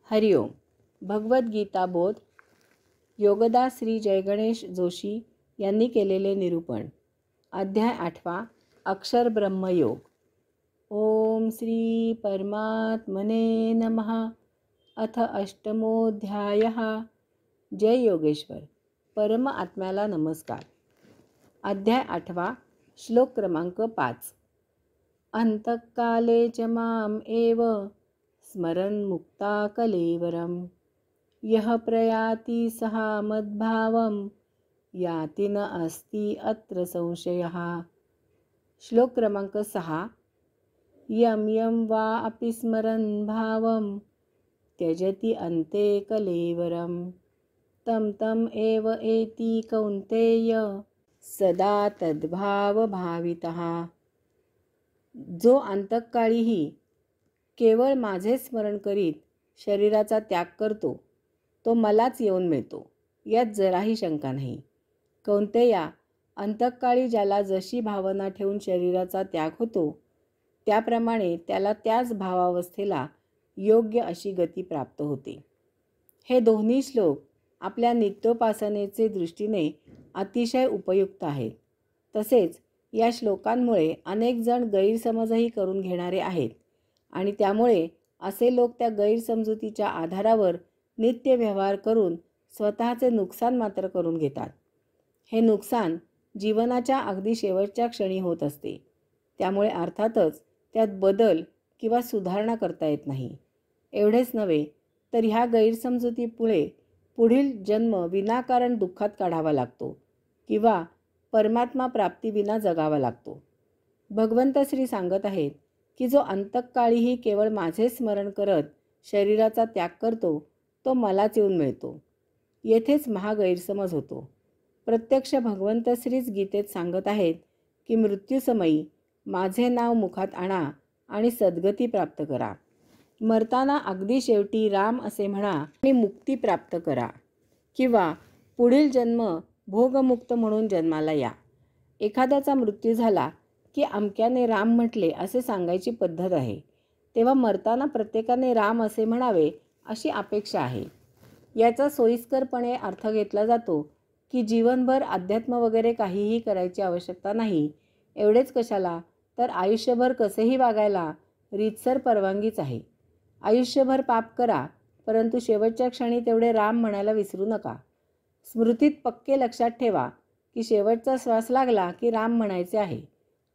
हरिओम. भगवद्गीता बोध योगदास श्री जयगणेश जोशी यांनी केलेले निरूपण. अध्याय 8 अक्षर ब्रह्मयोग. ओम श्री परमात्मने नमः. अथ अष्टमोऽध्यायः. जय योगेश्वर. परम आत्म्याला नमस्कार. अध्याय 8 श्लोक क्रमांक 5. अंतकाले च माम एव स्मरन् मुक्ता कलेवरम यह प्रयाति सहा मद्भावम याति न अस्ति अत्र संशयः. श्लोक क्रमांक 6. यम यम वा अपि स्मरन् भावम त्यजति अन्ते कलेवरम तम तम एव एति कौन्तेय सदा तद्भाव भावितः. जो अंतकाळीही केवळ माझे स्मरण करीत शरीराचा त्याग करतो तो मलाच येऊन मिळतो, यात जराही शंका नाही. कौन्तेया, अंतकाळी ज्याला जशी भावना ठेवून शरीराचा त्याग होतो त्याप्रमाणे त्याला त्याच भावावस्थेला योग्य अशी गती प्राप्त होते. हे दोन्ही श्लोक आपल्या नित्योपासनेचे दृष्टीने अतिशय उपयुक्त आहेत. तसेच या श्लोकांमुळे अनेक जण गैरसमजही करून घेणारे आहेत आणि त्यामुळे असे लोक त्या गैरसमजुतीच्या आधारावर नित्य व्यवहार करून स्वतःचे नुकसान मात्र करून घेतात. हे नुकसान जीवनाच्या अगदी शेवटच्या क्षणी होत असते. त्यामुळे अर्थातच त्यात बदल किंवा सुधारणा करता येत नाही. एवढेच नव्हे तर ह्या गैरसमजुतीमुळे पुढील जन्म विनाकारण दुःखात काढावा लागतो किंवा परमात्मा प्राप्तीविना जगावा लागतो. भगवंत श्री सांगत आहेत की जो अंतकाळीही केवळ माझे स्मरण करत शरीराचा त्याग करतो तो मलाच येऊन मिळतो. येथेच महागैरसमज होतो. प्रत्यक्ष भगवंत श्रीच गीतेत सांगत आहेत की मृत्यूसमयी माझे नाव मुखात आणा आणि सद्गती प्राप्त करा. मरताना अगदी शेवटी राम असे म्हणा आणि मुक्ती प्राप्त करा किंवा पुढील जन्म भोगमुक्त म्हणून जन्माला या. एखाद्याचा मृत्यू झाला की अमक्याने राम म्हटले असे सांगायची पद्धत आहे. तेव्हा मरताना प्रत्येकाने राम असे म्हणावे अशी अपेक्षा आहे. याचा सोयीस्करपणे अर्थ घेतला जातो की जीवनभर अध्यात्म वगैरे काहीही करायची आवश्यकता नाही. एवढेच कशाला तर आयुष्यभर कसेही वागायला रीतसर परवानगीच आहे. आयुष्यभर पाप करा परंतु शेवटच्या क्षणी तेवढे राम म्हणायला विसरू नका. स्मृतीत पक्के लक्षात ठेवा की शेवटचा श्वास लागला की राम म्हणायचे आहे.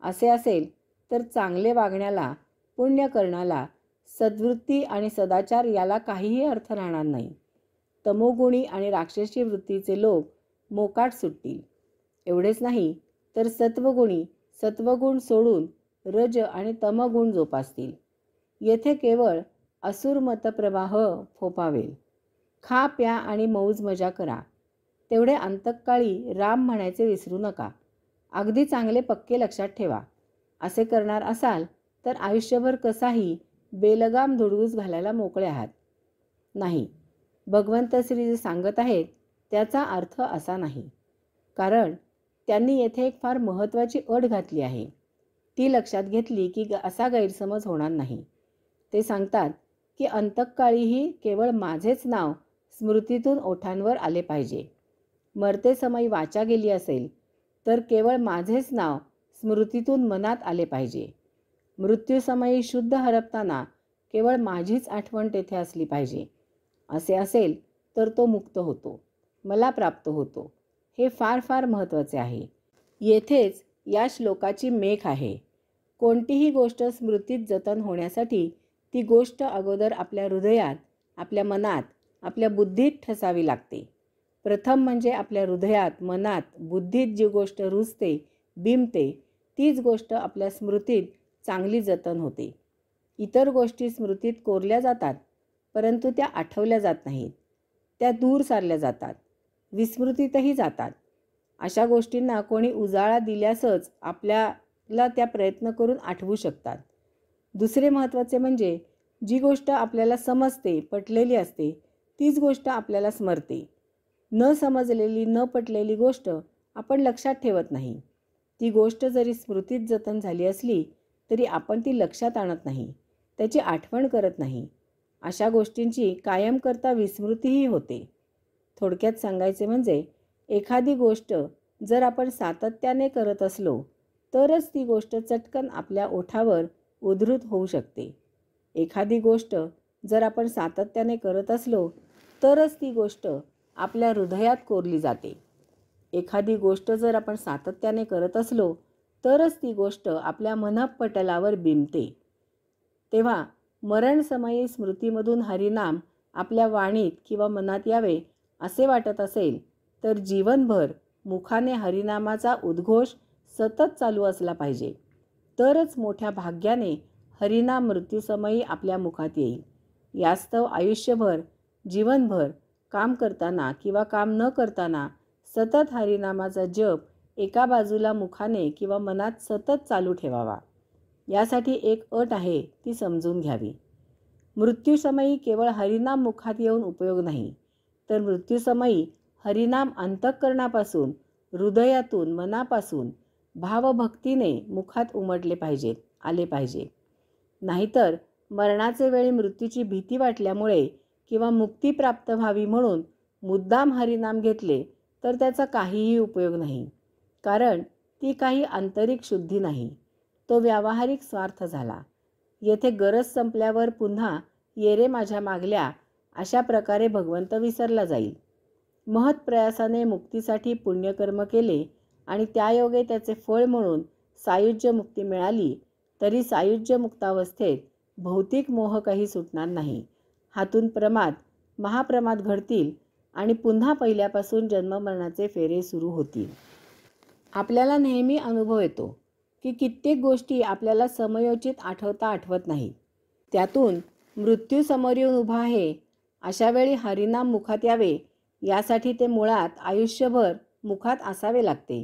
असे असेल तर चांगले वागण्याला, पुण्य करण्याला, सद्वृत्ती आणि सदाचार याला काहीही अर्थ राहणार नाही. तमोगुणी आणि राक्षसी वृत्तीचे लोक मोकाट सुटतील. एवढेच नाही तर सत्वगुणी सत्वगुण सोडून रज आणि तमगुण जोपासतील. येथे केवळ असुर मतप्रवाह फोफावेल. खा प्या आणि मौज मजा करा. तेवढे अंतकाळी राम म्हणायचे विसरू नका. अगदी चांगले पक्के लक्षात ठेवा. असे करणार असाल तर आयुष्यभर कसाही बेलगाम धुडगूस घालायला मोकळे आहात. नाही, भगवंत श्री जे सांगत आहेत त्याचा अर्थ असा नाही. कारण त्यांनी येथे एक फार महत्त्वाची अट घातली आहे. ती लक्षात घेतली की असा गैरसमज होणार नाही. ते सांगतात की अंतकाळीही केवळ माझेच नाव स्मृतीतून ओठांवर आले पाहिजे. मरते समय वाचा गेली असेल तर केवळ माझेच नाव स्मृतीतून मनात आले पाहिजे. मृत्यूसमयी शुद्ध हरपताना केवळ माझीच आठवण तेथे असली पाहिजे. असे असेल तर तो मुक्त होतो, मला प्राप्त होतो. हे फार फार महत्त्वाचे आहे. येथेच या श्लोकाची मेख आहे. कोणतीही गोष्ट स्मृतीत जतन होण्यासाठी ती गोष्ट अगोदर आपल्या हृदयात, आपल्या मनात, आपल्या बुद्धीत ठसावी लागते. प्रथम म्हणजे आपल्या हृदयात, मनात, बुद्धीत जी गोष्ट रुजते, बिंबते तीच गोष्ट आपल्या स्मृतीत चांगली जतन होते. इतर गोष्टी स्मृतीत कोरल्या जातात परंतु त्या आठवल्या जात नाहीत. त्या दूर सारल्या जातात, विस्मृतीतही जातात. अशा गोष्टींना कोणी उजाळा दिल्यासच आपल्याला त्या प्रयत्न करून आठवू शकतात. दुसरे महत्त्वाचे म्हणजे जी गोष्ट आपल्याला समजते, पटलेली असते तीच गोष्ट आपल्याला स्मरते. न समजलेली, न पटलेली गोष्ट आपण लक्षात ठेवत नाही. ती गोष्ट जरी स्मृतीत जतन झाली असली तरी आपण ती लक्षात आणत नाही, त्याची आठवण करत नाही. अशा गोष्टींची कायम करता विस्मृतीही होते. थोडक्यात सांगायचे म्हणजे एखादी गोष्ट जर आपण सातत्याने करत असलो तरच ती गोष्ट चटकन आपल्या ओठावर उद्धृत होऊ शकते. एखादी गोष्ट जर आपण सातत्याने करत असलो तरच ती गोष्ट आपल्या हृदयात कोरली जाते. एखादी गोष्ट जर आपण सातत्याने करत असलो तरच ती गोष्ट आपल्या मनःपटलावर बिंबते. तेव्हा मरणसमयी स्मृतीमधून हरिनाम आपल्या वाणीत किंवा मनात यावे असे वाटत असेल तर जीवनभर मुखाने हरिनामाचा उद्घोष सतत चालू असला पाहिजे. तरच मोठ्या भाग्याने हरिनाम मृत्यूसमयी आपल्या मुखात येईल. यास्तव आयुष्यभर, जीवनभर काम करताना किंवा काम न करताना सतत हरिनामाचा जप एका बाजूला मुखाने किंवा मनात सतत चालू ठेवावा. यासाठी एक अट आहे, ती समजून घ्यावी. मृत्यूसमयी केवळ हरिनाम मुखात येऊन उपयोग नाही, तर मृत्यूसमयी हरिनाम अंतःकरणापासून, हृदयातून, मनापासून भावभक्तीने मुखात उमटले पाहिजेत, आले पाहिजे. नाहीतर मरणाचे वेळी मृत्यूची भीती वाटल्यामुळे किंवा मुक्ती प्राप्त व्हावी म्हणून मुद्दाम हरिनाम घेतले तर त्याचा काहीही उपयोग नाही. कारण ती काही आंतरिक शुद्धी नाही, तो व्यावहारिक स्वार्थ झाला. येथे गरज संपल्यावर पुन्हा ये रे माझ्या मागल्या अशा प्रकारे भगवंत विसरला जाईल. महत्प्रयासाने मुक्तीसाठी पुण्यकर्म केले आणि त्यायोगे त्याचे फळ म्हणून सायुज्य मुक्ती मिळाली तरी सायुज्य मुक्तावस्थेत भौतिक मोह काही सुटणार नाही. हातून प्रमाद, महाप्रमाद घडतील आणि पुन्हा पहिल्यापासून जन्ममरणाचे फेरे सुरू होतील. आपल्याला नेहमी अनुभव येतो की कित्येक गोष्टी आपल्याला समयोचित आठवत नाहीत. त्यातून मृत्यू समोर येऊन उभा आहे, अशा वेळी हरिनाम मुखात यावे यासाठी ते मुळात आयुष्यभर मुखात असावे लागते.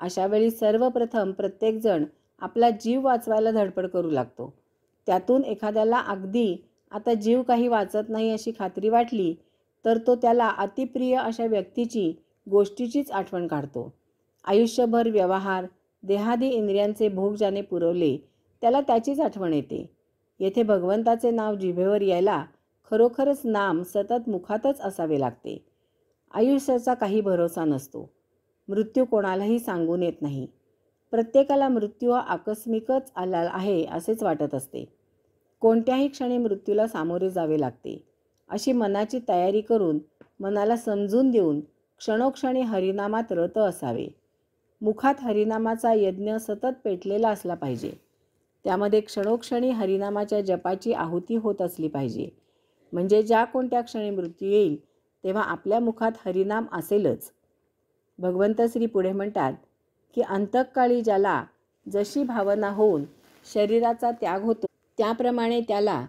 अशा वेळी सर्वप्रथम प्रत्येकजण आपला जीव वाचवायला धडपड करू लागतो. त्यातून एखाद्याला अगदी आता जीव काही वाचत नाही अशी खात्री वाटली तर तो त्याला अतिप्रिय अशा व्यक्तीची, गोष्टीचीच आठवण काढतो. आयुष्यभर व्यवहार, देहादी इंद्रियांचे भोग ज्याने पुरवले त्याला त्याचीच आठवण येते. येथे भगवंताचे नाव जिभेवर यायला खरोखरच नाम सतत मुखातच असावे लागते. आयुष्याचा काही भरोसा नसतो. मृत्यू कोणालाही सांगून येत नाही. प्रत्येकाला मृत्यू हा आकस्मिकच आला आहे असेच वाटत असते. कोणत्याही क्षणी मृत्यूला सामोरे जावे लागते. अशी मनाची तयारी करून, मनाला समजून देऊन क्षणोक्षणी हरिनामात रत असावे. मुखात हरिनामाचा यज्ञ सतत पेटलेला असला पाहिजे. त्यामध्ये क्षणोक्षणी हरिनामाच्या जपाची आहुती होत असली पाहिजे. म्हणजे ज्या कोणत्या क्षणी मृत्यू येईल तेव्हा आपल्या मुखात हरिनाम असेलच. भगवंत श्री पुढे म्हणतात की अंतःकाळी ज्याला जशी भावना होऊन शरीराचा त्याग होतो त्याप्रमाणे त्याला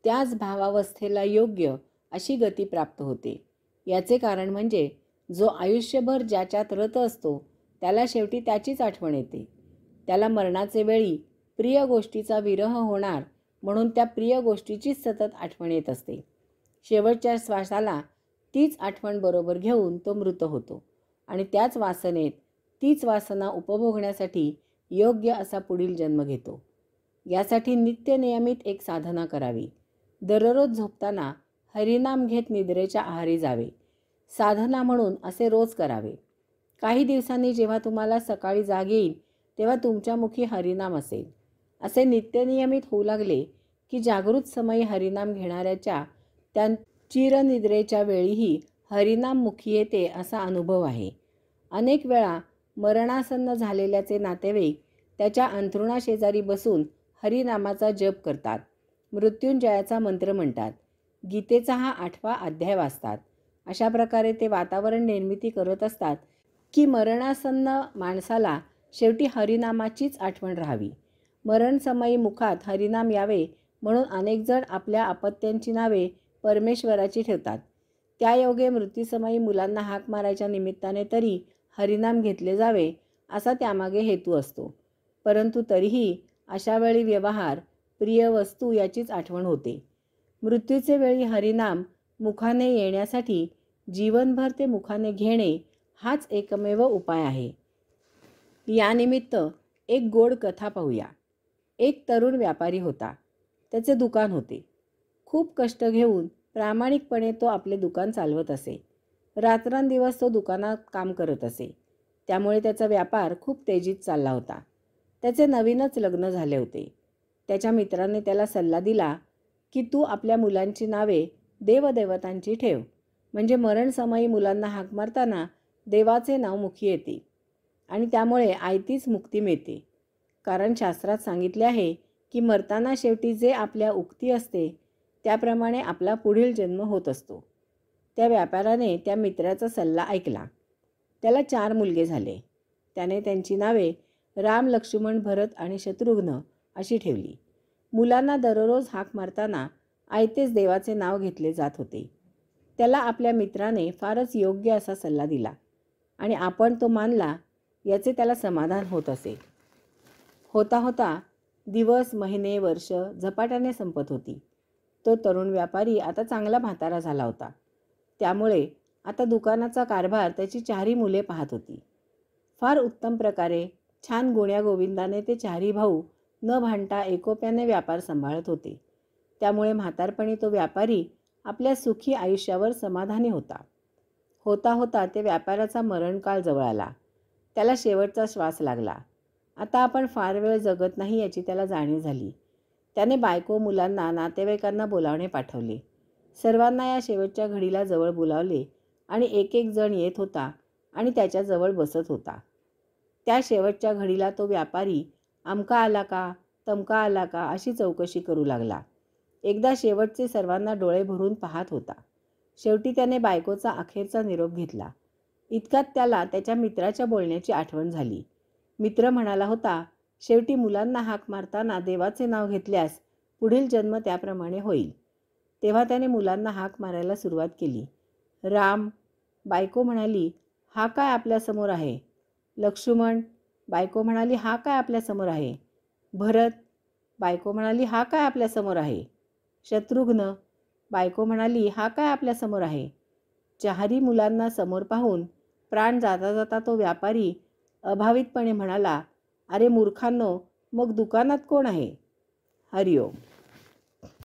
त्याच भावावस्थेला योग्य अशी गती प्राप्त होते. याचे कारण म्हणजे जो आयुष्यभर ज्याच्यात रत असतो त्याला शेवटी त्याचीच आठवण येते. त्याला मरणाचे वेळी प्रिय गोष्टीचा विरह होणार म्हणून त्या प्रिय गोष्टीचीच सतत आठवण येत असते. शेवटच्या श्वासाला तीच आठवण बरोबर घेऊन तो मृत होतो आणि त्याच वासनेत तीच वासना उपभोगण्यासाठी योग्य असा पुढील जन्म घेतो. यासाठी नित्य नियमित एक साधना करावी. दररोज झोपताना हरिनाम घेत निद्रेच्या आहारी जावे. साधना म्हणून असे रोज करावे. काही दिवसांनी जेव्हा तुम्हाला सकाळी जाग येईल तेव्हा तुमच्या मुखी हरिनाम असेल. असे नित्यनियमित होऊ लागले की जागृत समयी हरिनाम घेणाऱ्याच्या त्या चिरनिद्रेच्या वेळीही हरिनाम मुखी येते असा अनुभव आहे. अनेक वेळा मरणासन्न झालेल्याचे नातेवाईक त्याच्या अंथरुणाशेजारी बसून हरिनामाचा जप करतात. मृत्युंजयाचा मंत्र म्हणतात. गीतेचा हा 8वा अध्याय वाचतात. अशा प्रकारे ते वातावरण निर्मिती करत असतात की मरणासन्न माणसाला शेवटी हरिनामाचीच आठवण राहावी. मरणसमयी मुखात हरिनाम यावे म्हणून अनेक जण आपल्या अपत्यांची नावे परमेश्वराची ठेवतात. त्यायोगे मृत्यूसमयी मुलांना हाक मारायच्या निमित्ताने तरी हरिनाम घेतले जावे असा त्यामागे हेतू असतो. परंतु तरीही अशा वेळी व्यवहार, प्रिय वस्तू याचीच आठवण होते. मृत्यूचे वेळी हरिनाम मुखाने येण्यासाठी जीवनभर ते मुखाने घेणे हाच एकमेव उपाय आहे. यानिमित्त एक गोड कथा पाहूया. एक तरुण व्यापारी होता. त्याचे दुकान होते. खूप कष्ट घेऊन प्रामाणिकपणे तो आपले दुकान चालवत असे. रात्रंदिवस तो दुकानात काम करत असे. त्यामुळे त्याचा व्यापार खूप तेजीत चालला होता. त्याचे नवीनच लग्न झाले होते. त्याच्या मित्राने त्याला सल्ला दिला की तू आपल्या मुलांची नावे देवदेवतांची ठेव, म्हणजे मरणसमयी मुलांना हाक मारताना देवाचे नाव मुखी येते आणि त्यामुळे आयतीच मुक्ती मिळते. कारण शास्त्रात सांगितले आहे की मरताना शेवटी जे आपल्या उक्ती असते त्याप्रमाणे आपला पुढील जन्म होत असतो. त्या व्यापाऱ्याने त्या मित्राचा सल्ला ऐकला. त्याला 4 मुलगे झाले. त्याने त्यांची नावे राम, लक्ष्मण, भरत आणि शत्रुघ्न अशी ठेवली. मुलांना दररोज हाक मारताना आयतेच देवाचे नाव घेतले जात होते. त्याला आपल्या मित्राने फारच योग्य असा सल्ला दिला आणि आपण तो मानला याचे त्याला समाधान होत असे. होता होता दिवस, महिने, वर्ष झपाट्याने संपत होती. तो तरुण व्यापारी आता चांगला म्हातारा झाला होता. त्यामुळे आता दुकानाचा कारभार त्याची 4ही मुले पाहत होती. फार उत्तम प्रकारे छान गुण्यागोविंदाने ते 4ही भाऊ न भांडता एकोप्याने व्यापार सांभाळत होते. त्यामुळे म्हातारपणी तो व्यापारी आपल्या सुखी आयुष्यावर समाधानी होता. होता होता ते व्यापाराचा मरणकाळ जवळ आला. त्याला शेवटचा श्वास लागला. आता आपण फार वेळ जगत नाही याची त्याला जाणीव झाली. त्याने बायको, मुलांना, नातेवाईकांना बोलावणे पाठवले. सर्वांना या शेवटच्या घडीला जवळ बोलावले आणि एक एक जण येत होता आणि त्याच्याजवळ बसत होता. त्या शेवटच्या घडीला तो व्यापारी अमका आला का, तमका आला का अशी चौकशी करू लागला. एकदा शेवटचे सर्वांना डोळे भरून पाहत होता. शेवटी त्याने बायकोचा अखेरचा निरोप घेतला. इतक्यात त्याला त्याच्या मित्राच्या बोलण्याची आठवण झाली. मित्र म्हणाला होता, शेवटी मुलांना हाक मारताना देवाचे नाव घेतल्यास पुढील जन्म त्याप्रमाणे होईल. तेव्हा त्याने मुलांना हाक मारायला सुरुवात केली. राम, बायको म्हणाली, हा काय आपल्यासमोर आहे. लक्ष्मण, बायको म्हणाली, हा काय आपल्यासमोर आहे. भरत, बायको म्हणाली, हा काय आपल्यासमोर आहे. शत्रुघ्न, बायको म्हणाली, हा काय आपल्यासमोर आहे. 4ही मुलांना समोर पाहून प्राण जाता जाता तो व्यापारी अभावितपणे म्हणाला, अरे मूर्खांनो, मग दुकानात कोण आहे. हरिओम.